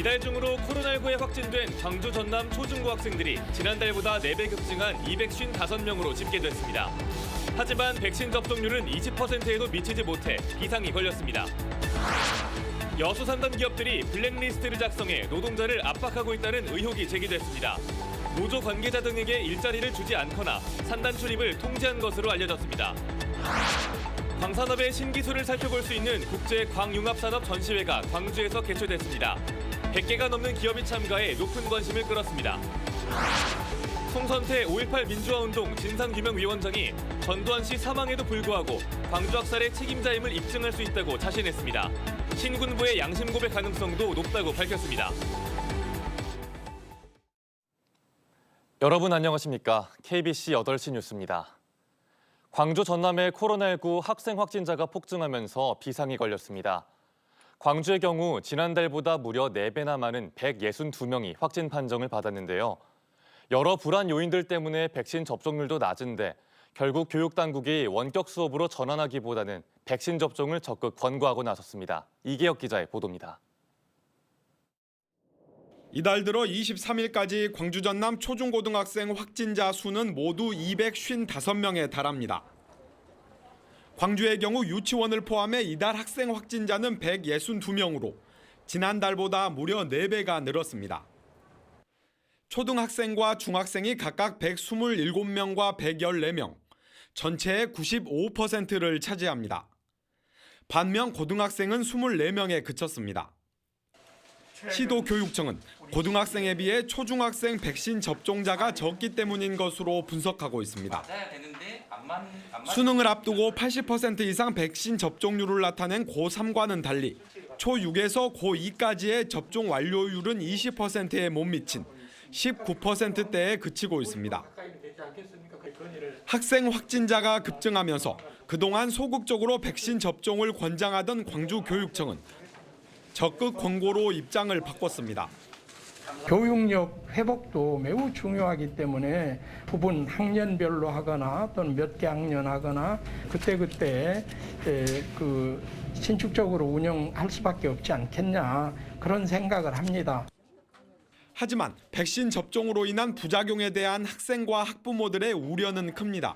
이달 중으로 코로나19에 확진된 광주 전남 초중고 학생들이 지난달보다 4배 급증한 255명으로 집계됐습니다. 하지만 백신 접종률은 20%에도 미치지 못해 비상이 걸렸습니다. 여수 산단 기업들이 블랙리스트를 작성해 노동자를 압박하고 있다는 의혹이 제기됐습니다. 노조 관계자 등에게 일자리를 주지 않거나 산단 출입을 통제한 것으로 알려졌습니다. 광산업의 신기술을 살펴볼 수 있는 국제 광융합산업 전시회가 광주에서 개최됐습니다. 100개가 넘는 기업이 참가해 높은 관심을 끌었습니다. 송선태 5.18 민주화운동 진상규명위원장이 전두환 씨 사망에도 불구하고 광주 학살의 책임자임을 입증할 수 있다고 자신했습니다. 신군부의 양심 고백 가능성도 높다고 밝혔습니다. 여러분 안녕하십니까? KBC 8시 뉴스입니다. 광주 전남의 코로나19 학생 확진자가 폭증하면서 비상이 걸렸습니다. 광주의 경우 지난달보다 무려 4배나 많은 162명이 확진 판정을 받았는데요. 여러 불안 요인들 때문에 백신 접종률도 낮은데 결국 교육당국이 원격 수업으로 전환하기보다는 백신 접종을 적극 권고하고 나섰습니다. 이계혁 기자의 보도입니다. 이달 들어 23일까지 광주 전남 초중고등학생 확진자 수는 모두 255명에 달합니다. 광주의 경우 유치원을 포함해 이달 학생 확진자는 162명으로 지난달보다 무려 4배가 늘었습니다. 초등학생과 중학생이 각각 127명과 114명, 전체의 95%를 차지합니다. 반면 고등학생은 24명에 그쳤습니다. 시도교육청은 고등학생에 비해 초중학생 백신 접종자가 적기 때문인 것으로 분석하고 있습니다. 수능을 앞두고 80% 이상 백신 접종률을 나타낸 고3과는 달리 초6에서 고2까지의 접종 완료율은 20%에 못 미친 19%대에 그치고 있습니다. 학생 확진자가 급증하면서 그동안 소극적으로 백신 접종을 권장하던 광주교육청은 적극 권고로 입장을 바꿨습니다. 교육력 회복도 매우 중요하기 때문에 부분 학년별로 하거나 또는 몇 개 학년 하거나 그때 신축적으로 운영할 수밖에 없지 않겠냐 그런 생각을 합니다. 하지만 백신 접종으로 인한 부작용에 대한 학생과 학부모들의 우려는 큽니다.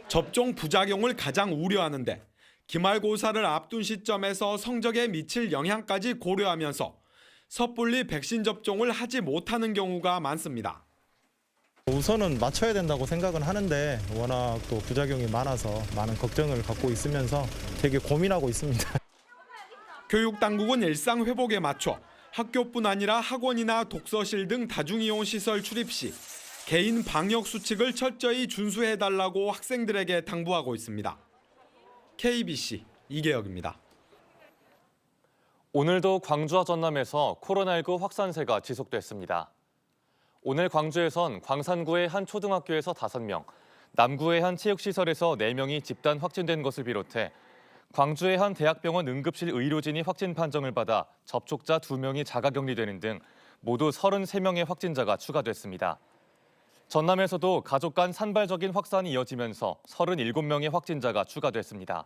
접종 부작용을 가장 우려하는데 기말고사를 앞둔 시점에서 성적에 미칠 영향까지 고려하면서 섣불리 백신 접종을 하지 못하는 경우가 많습니다. 우선은 맞춰야 된다고 생각은 하는데 워낙 또 부작용이 많아서 많은 걱정을 갖고 있으면서 되게 고민하고 있습니다. 교육당국은 일상 회복에 맞춰 학교뿐 아니라 학원이나 독서실 등 다중이용 시설 출입 시 개인 방역 수칙을 철저히 준수해달라고 학생들에게 당부하고 있습니다. KBC 이계혁입니다. 오늘도 광주와 전남에서 코로나19 확산세가 지속됐습니다. 오늘 광주에선 광산구의 한 초등학교에서 5명, 남구의 한 체육시설에서 4명이 집단 확진된 것을 비롯해 광주의 한 대학병원 응급실 의료진이 확진 판정을 받아 접촉자 2명이 자가격리되는 등 모두 33명의 확진자가 추가됐습니다. 전남에서도 가족 간 산발적인 확산이 이어지면서 37명의 확진자가 추가됐습니다.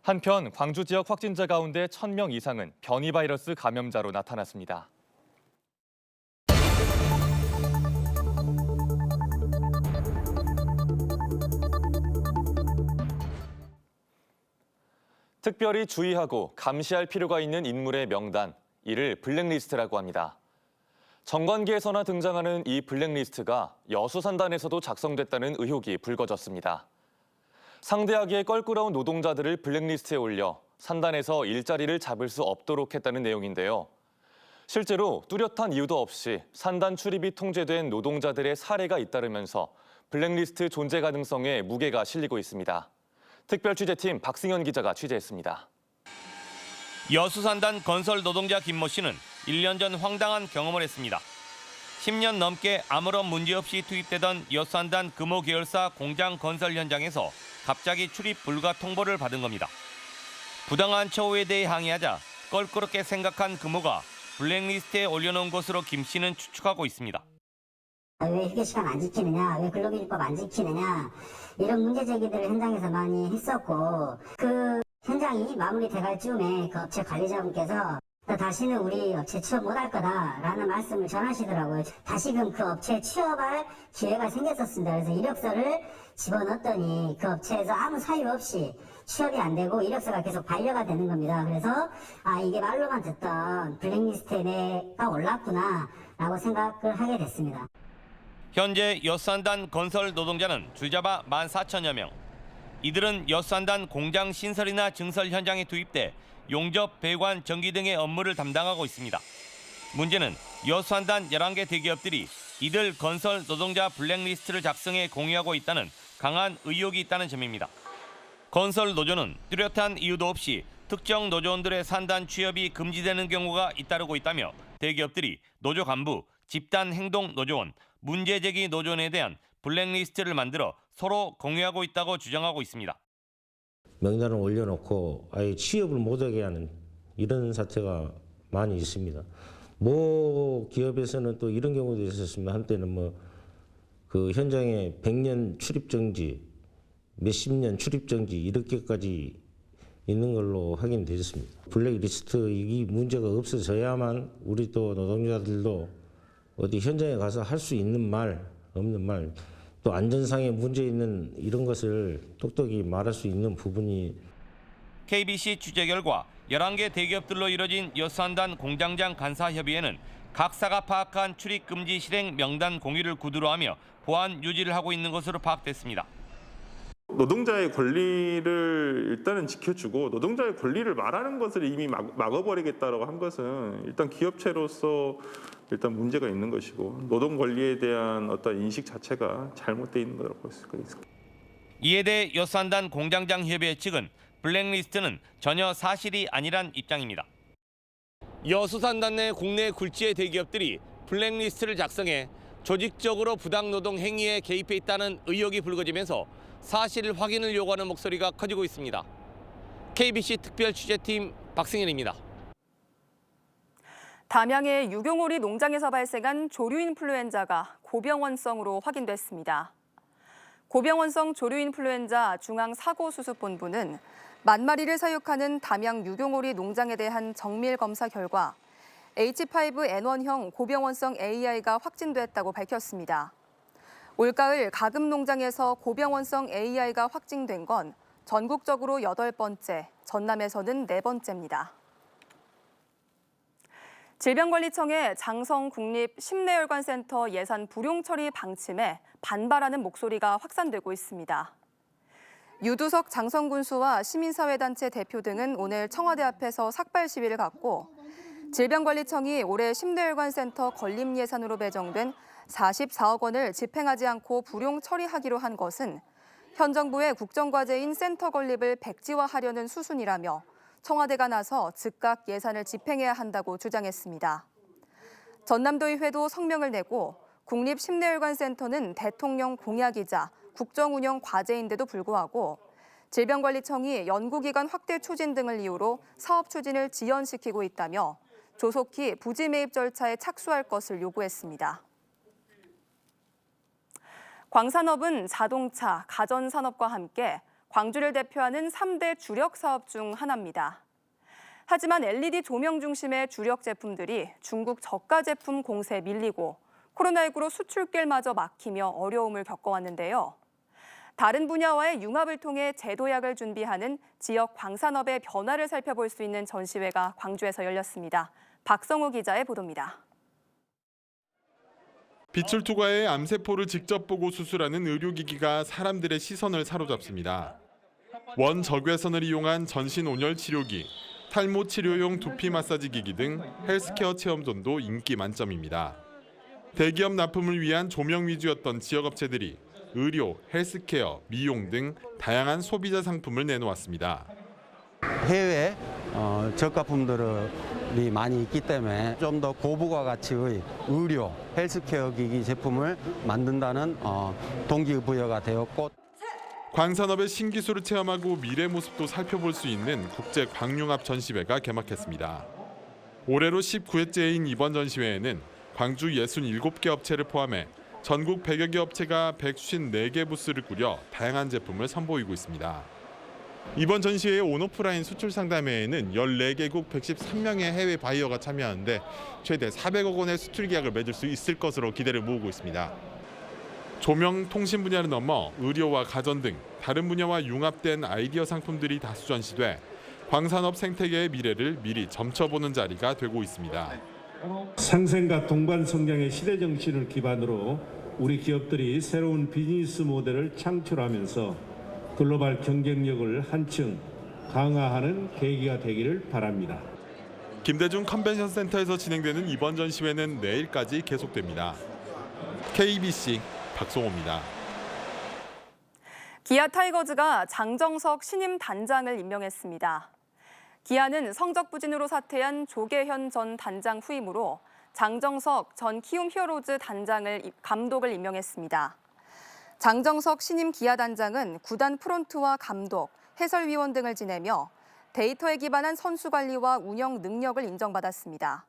한편 광주 지역 확진자 가운데 1,000명 이상은 변이 바이러스 감염자로 나타났습니다. 특별히 주의하고 감시할 필요가 있는 인물의 명단, 이를 블랙리스트라고 합니다. 정관계에서나 등장하는 이 블랙리스트가 여수산단에서도 작성됐다는 의혹이 불거졌습니다. 상대하기에 껄끄러운 노동자들을 블랙리스트에 올려 산단에서 일자리를 잡을 수 없도록 했다는 내용인데요. 실제로 뚜렷한 이유도 없이 산단 출입이 통제된 노동자들의 사례가 잇따르면서 블랙리스트 존재 가능성에 무게가 실리고 있습니다. 특별취재팀 박승현 기자가 취재했습니다. 여수산단 건설 노동자 김모 씨는 1년 전 황당한 경험을 했습니다. 10년 넘게 아무런 문제 없이 투입되던 여수산단 금호 계열사 공장 건설 현장에서 갑자기 출입 불가 통보를 받은 겁니다. 부당한 처우에 대해 항의하자 껄끄럽게 생각한 금호가 블랙리스트에 올려놓은 것으로 김 씨는 추측하고 있습니다. 왜 휴게시간 안 지키느냐, 왜 근로기준법 안 지키느냐 이런 문제 제기들을 현장에서 많이 했었고 그 현장이 마무리돼갈 즈음에 그 업체 관리자분께서 다시는 우리 업체 취업 못할 거다라는 말씀을 전하시더라고요. 다시금 그 업체에 취업할 기회가 생겼었습니다. 그래서 이력서를 집어넣었더니 그 업체에서 아무 사유 없이 취업이 안 되고 이력서가 계속 반려가 되는 겁니다. 그래서 이게 말로만 듣던 블랙리스트에 내가 올랐구나라고 생각을 하게 됐습니다. 현재 여수한단 건설 노동자는 줄잡아 14,000여 명. 이들은 여수한단 공장 신설이나 증설 현장에 투입돼 용접, 배관, 전기 등의 업무를 담당하고 있습니다. 문제는 여수한단 11개 대기업들이 이들 건설 노동자 블랙리스트를 작성해 공유하고 있다는 강한 의혹이 있다는 점입니다. 건설 노조는 뚜렷한 이유도 없이 특정 노조원들의 산단 취업이 금지되는 경우가 잇따르고 있다며 대기업들이 노조 간부, 집단 행동 노조원, 문제제기 노조원에 대한 블랙리스트를 만들어 서로 공유하고 있다고 주장하고 있습니다. 명단을 올려놓고 아예 취업을 못하게 하는 이런 사태가 많이 있습니다. 모 기업에서는 또 이런 경우도 있었습니다. 한때는 그 현장에 100년 출입 정지, 몇십 년 출입 정지 이렇게까지 있는 걸로 확인되었습니다. 블랙리스트 이 문제가 없어져야만 우리 또 노동자들도 어디 현장에 가서 할 수 있는 말, 없는 말, 또 안전상의 문제 있는 이런 것을 똑똑히 말할 수 있는 부분이 KBC 취재 결과 11개 대기업들로 이뤄진 여수한단 공장장 간사협의회는 각사가 파악한 출입 금지 실행 명단 공유를 구두로 하며 보안 유지를 하고 있는 것으로 파악됐습니다. 노동자의 권리를 일단은 지켜주고 노동자의 권리를 말하는 것을 이미 막아버리겠다라고 한 것은 일단 기업체로서 일단 문제가 있는 것이고 노동 권리에 대한 어떤 인식 자체가 잘못되어 있는 거라고 볼 수가 있습니다. 이에 대해 여수한단 공장장 협의회 측은 블랙리스트는 전혀 사실이 아니란 입장입니다. 여수산단 내 국내 굴지의 대기업들이 블랙리스트를 작성해 조직적으로 부당노동 행위에 개입해 있다는 의혹이 불거지면서 사실 확인을 요구하는 목소리가 커지고 있습니다. KBC 특별취재팀 박승현입니다. 담양의 유경오리 농장에서 발생한 조류인플루엔자가 고병원성으로 확인됐습니다. 고병원성 조류인플루엔자 중앙사고수습본부는 10,000마리를 사육하는 담양 유경오리 농장에 대한 정밀 검사 결과 H5N1형 고병원성 AI가 확진됐다고 밝혔습니다. 올가을 가금 농장에서 고병원성 AI가 확진된 건 전국적으로 8번째, 전남에서는 4번째입니다. 질병관리청의 장성국립 심내혈관센터 예산 불용 처리 방침에 반발하는 목소리가 확산되고 있습니다. 유두석 장성군수와 시민사회단체 대표 등은 오늘 청와대 앞에서 삭발 시위를 갖고 질병관리청이 올해 심내혈관센터 건립 예산으로 배정된 44억 원을 집행하지 않고 불용 처리하기로 한 것은 현 정부의 국정과제인 센터 건립을 백지화하려는 수순이라며 청와대가 나서 즉각 예산을 집행해야 한다고 주장했습니다. 전남도의회도 성명을 내고 국립심내혈관센터는 대통령 공약이자 국정운영 과제인데도 불구하고 질병관리청이 연구기관 확대 추진 등을 이유로 사업 추진을 지연시키고 있다며 조속히 부지 매입 절차에 착수할 것을 요구했습니다. 광산업은 자동차, 가전산업과 함께 광주를 대표하는 3대 주력 사업 중 하나입니다. 하지만 LED 조명 중심의 주력 제품들이 중국 저가 제품 공세에 밀리고 코로나19로 수출길마저 막히며 어려움을 겪어왔는데요. 다른 분야와의 융합을 통해 제도약을 준비하는 지역 광산업의 변화를 살펴볼 수 있는 전시회가 광주에서 열렸습니다. 박성우 기자의 보도입니다. 빛을 투과해 암세포를 직접 보고 수술하는 의료기기가 사람들의 시선을 사로잡습니다. 원적외선을 이용한 전신 온열 치료기, 탈모 치료용 두피 마사지 기기 등 헬스케어 체험존도 인기 만점입니다. 대기업 납품을 위한 조명 위주였던 지역업체들이 의료, 헬스케어, 미용 등 다양한 소비자 상품을 내놓았습니다. 해외 저가품들이 많이 있기 때문에 좀 더 고부가 가치의 의료, 헬스케어 기기 제품을 만든다는 동기부여가 되었고 광산업의 신기술을 체험하고 미래 모습도 살펴볼 수 있는 국제 광융합 전시회가 개막했습니다. 올해로 19회째인 이번 전시회에는 광주 67개 업체를 포함해 전국 100여 개 업체가 154개 부스를 꾸려 다양한 제품을 선보이고 있습니다. 이번 전시회의 온오프라인 수출 상담회에는 14개국 113명의 해외 바이어가 참여하는데 최대 400억 원의 수출 계약을 맺을 수 있을 것으로 기대를 모으고 있습니다. 조명, 통신 분야를 넘어 의료와 가전 등 다른 분야와 융합된 아이디어 상품들이 다수 전시돼 광산업 생태계의 미래를 미리 점쳐보는 자리가 되고 있습니다. 상생과 동반 성장의 시대 정신을 기반으로 우리 기업들이 새로운 비즈니스 모델을 창출하면서 글로벌 경쟁력을 한층 강화하는 계기가 되기를 바랍니다. 김대중 컨벤션 센터에서 진행되는 이번 전시회는 내일까지 계속됩니다. KBC 박송호입니다. 기아 타이거즈가 장정석 신임 단장을 임명했습니다. 기아는 성적 부진으로 사퇴한 조계현 전 단장 후임으로 장정석 전 키움 히어로즈 감독을 임명했습니다. 장정석 신임 기아 단장은 구단 프론트와 감독, 해설위원 등을 지내며 데이터에 기반한 선수 관리와 운영 능력을 인정받았습니다.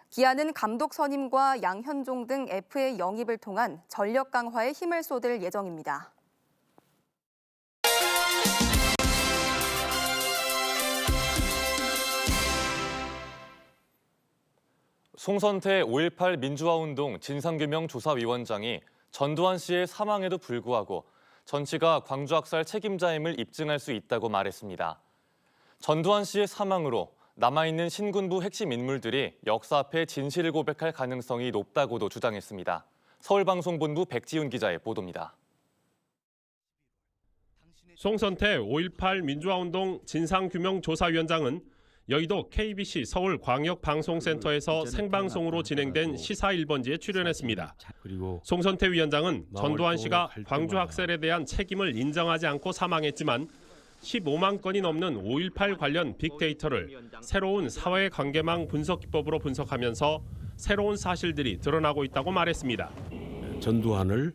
기아는 감독 선임과 양현종 등 FA 영입을 통한 전력 강화에 힘을 쏟을 예정입니다. 송선태 5.18 민주화운동 진상규명조사위원장이 전두환 씨의 사망에도 불구하고 전 씨가 광주학살 책임자임을 입증할 수 있다고 말했습니다. 전두환 씨의 사망으로 남아있는 신군부 핵심 인물들이 역사 앞에 진실을 고백할 가능성이 높다고도 주장했습니다. 서울방송본부 백지훈 기자의 보도입니다. 송선태 5.18 민주화운동 진상규명조사위원장은 여의도 KBC 서울광역방송센터에서 생방송으로 진행된 시사 1번지에 출연했습니다. 송선태 위원장은 전두환 씨가 광주 학살에 대한 책임을 인정하지 않고 사망했지만 15만 건이 넘는 5.18 관련 빅데이터를 새로운 사회관계망 분석 기법으로 분석하면서 새로운 사실들이 드러나고 있다고 말했습니다. 전두환을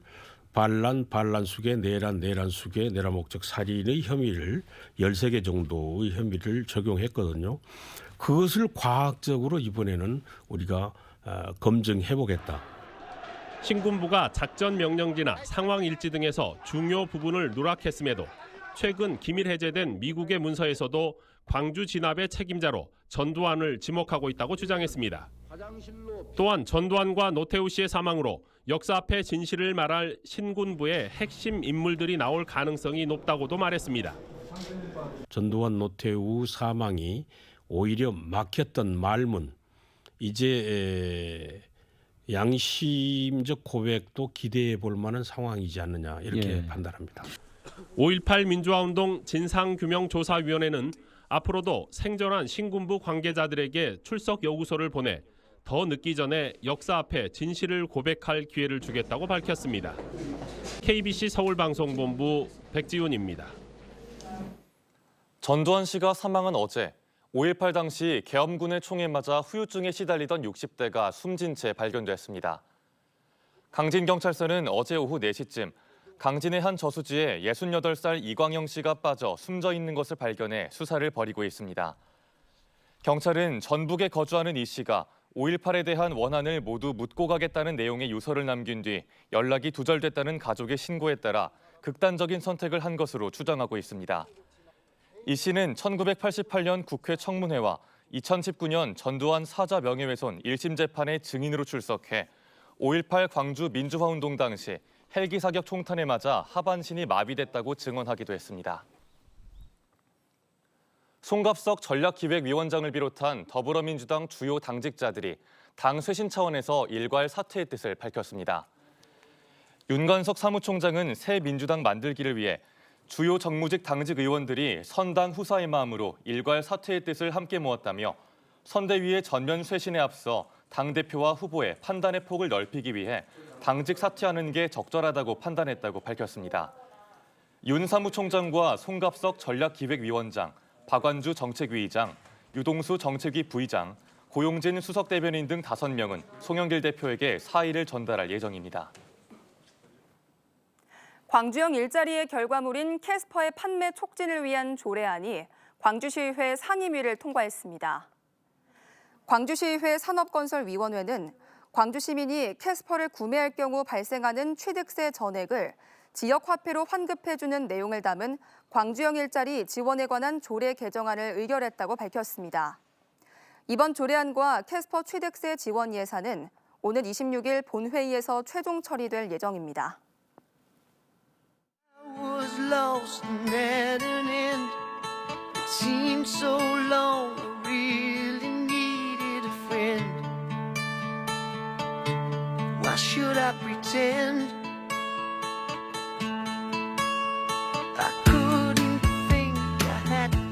반란숙의 내란숙의 내란 목적 살인의 혐의를 13개 정도의 혐의를 적용했거든요. 그것을 과학적으로 이번에는 우리가 검증해보겠다. 신군부가 작전 명령지나 상황 일지 등에서 중요 부분을 누락했음에도 최근 기밀 해제된 미국의 문서에서도 광주 진압의 책임자로 전두환을 지목하고 있다고 주장했습니다. 또한 전두환과 노태우 씨의 사망으로 역사 앞에 진실을 말할 신군부의 핵심 인물들이 나올 가능성이 높다고도 말했습니다. 전두환 노태우 사망이 오히려 막혔던 말문, 이제 양심적 고백도 기대해 볼 만한 상황이지 않느냐 이렇게 판단합니다. 5.18 민주화운동 진상규명조사위원회는 앞으로도 생존한 신군부 관계자들에게 출석 요구서를 보내 더 늦기 전에 역사 앞에 진실을 고백할 기회를 주겠다고 밝혔습니다. KBC 서울방송본부 백지훈입니다. 전두환 씨가 사망한 어제 5.18 당시 계엄군의 총에 맞아 후유증에 시달리던 60대가 숨진 채 발견됐습니다. 강진경찰서는 어제 오후 4시쯤 강진의 한 저수지에 68살 이광영 씨가 빠져 숨져 있는 것을 발견해 수사를 벌이고 있습니다. 경찰은 전북에 거주하는 이 씨가 5.18에 대한 원한을 모두 묻고 가겠다는 내용의 유서를 남긴 뒤 연락이 두절됐다는 가족의 신고에 따라 극단적인 선택을 한 것으로 추정하고 있습니다. 이 씨는 1988년 국회 청문회와 2019년 전두환 사자 명예훼손 1심 재판에 증인으로 출석해 5.18 광주 민주화운동 당시 헬기 사격 총탄에 맞아 하반신이 마비됐다고 증언하기도 했습니다. 송갑석 전략기획위원장을 비롯한 더불어민주당 주요 당직자들이 당 쇄신 차원에서 일괄 사퇴의 뜻을 밝혔습니다. 윤관석 사무총장은 새 민주당 만들기를 위해 주요 정무직 당직 의원들이 선당 후사의 마음으로 일괄 사퇴의 뜻을 함께 모았다며 선대위의 전면 쇄신에 앞서 당대표와 후보의 판단의 폭을 넓히기 위해 당직 사퇴하는 게 적절하다고 판단했다고 밝혔습니다. 윤 사무총장과 송갑석 전략기획위원장, 박완주 정책위의장, 유동수 정책위 부의장, 고용진 수석대변인 등 5명은 송영길 대표에게 사의를 전달할 예정입니다. 광주형 일자리의 결과물인 캐스퍼의 판매 촉진을 위한 조례안이 광주시의회 상임위를 통과했습니다. 광주시의회 산업건설위원회는 광주 시민이 캐스퍼를 구매할 경우 발생하는 취득세 전액을 지역 화폐로 환급해주는 내용을 담은 광주형 일자리 지원에 관한 조례 개정안을 의결했다고 밝혔습니다. 이번 조례안과 캐스퍼 취득세 지원 예산은 오는 26일 본회의에서 최종 처리될 예정입니다. Why should I pretend?